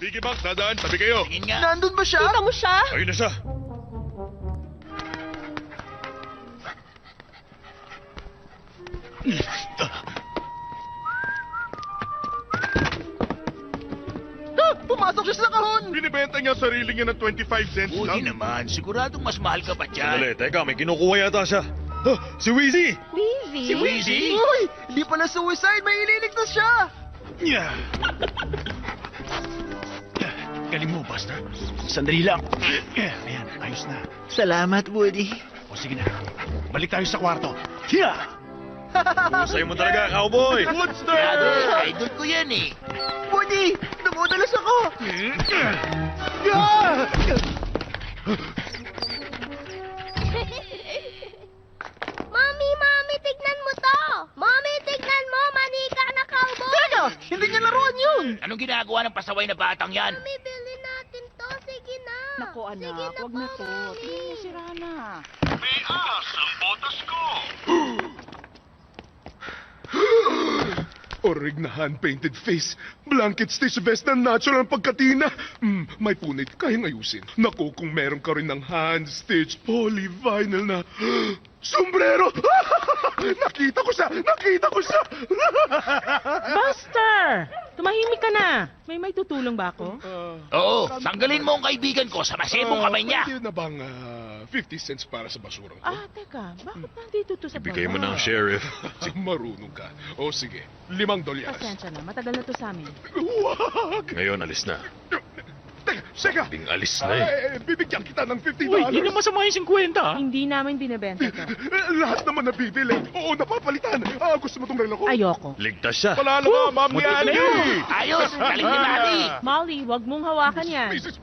Piggy bank, dadaan. Tabi kayo. Tingin nga. Nandun ba siya? Kita mo siya? Ayun na siya. Pumasok siya sa kahon! Binibenta niya ang sarili niya ng 25 cents Buti lang. naman. Siguradong mas mahal ka pa dyan. Dali, teka, may kinukuha yata siya. Si Wheezy! Wheezy? Si Wheezy? Uy! Hindi pala suicide! May ililigtas siya! Galing mo, Buster. Sandali lang. Ayan, ayos na. Salamat, Woody. O sige na. Balik tayo sa kwarto. Husay mo talaga, cowboy! Monster! Idol ko yan eh. Woody! Namudalas ako! Mami, tignan mo to! Mami, tignan mo! Manika na cowboy! Teka! Hindi niya laruan yun! Anong ginagawa ng pasaway na batang yan? Mami, bilhin natin to. Sige na. Naku, anak, Sige na, wag na to. Mami. Tingnan mo, sira na. Orig na hand-painted face. Blanket stitch vest na natural ang pagkatina. May punit, kayang ayusin. Naku, kung meron ka rin ng hand-stitch polyvinyl na sombrero. Nakita ko siya! Nakita ko siya! Buster! Tumahimik ka na. May tutulong ba ako? Oo, tanggalin mo ang kaibigan ko sa masibong kamay niya. Pwede na bang 50 cents para sa basurang to? Ah, teka. Bakit nandito to sa baba? Ibigay mo ng sheriff. Marunong ka. O sige, $5. Pasensya na. Matagal na to sa amin. Wag! Ngayon, alis na. Teka! Bing alis na eh. Bibigyan kita ng $50. Hindi naman masama yung 50. Hindi namin binibenta to. Lahat naman nabibili. Oo, napapalitan. Gusto mo tong relo ko? Ayoko. Ligtas siya. Palala ka, Ma'am Yani! Ayos, galing ni Mami. Molly, wag mong hawakan yan. Mrs.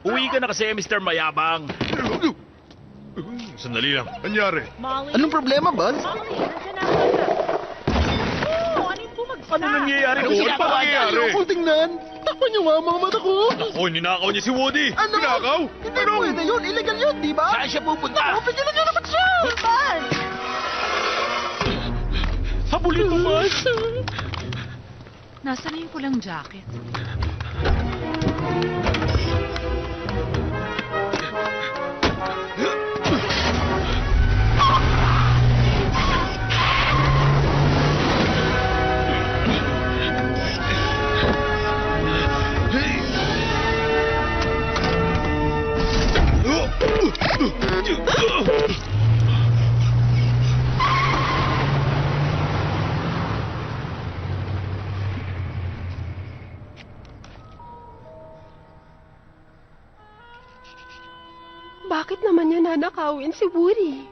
Uwi ka na kasi, Mr. Mayabang. Sandali lang. Anyari? Molly? Anong problema, Buzz? Molly, nandiyan na ako na. Oh, ano yung bumagsak? Ano nangyayari Ano doon? ginagawa Paano niya? nangyayari? Ayoko tingnan! Takpan niyo nga ang mga mata ko! Ako, ninakaw niya si Woody. Ano? Pinakaw? Hindi pwede yun! Illegal yun, di ba? Saan siya pupunta? Pigilan niyo naman siya! Buzz! Habulin mo, Buzz. Nasaan na yung pulang jacket? Bakit naman niya nanakawin si Woody?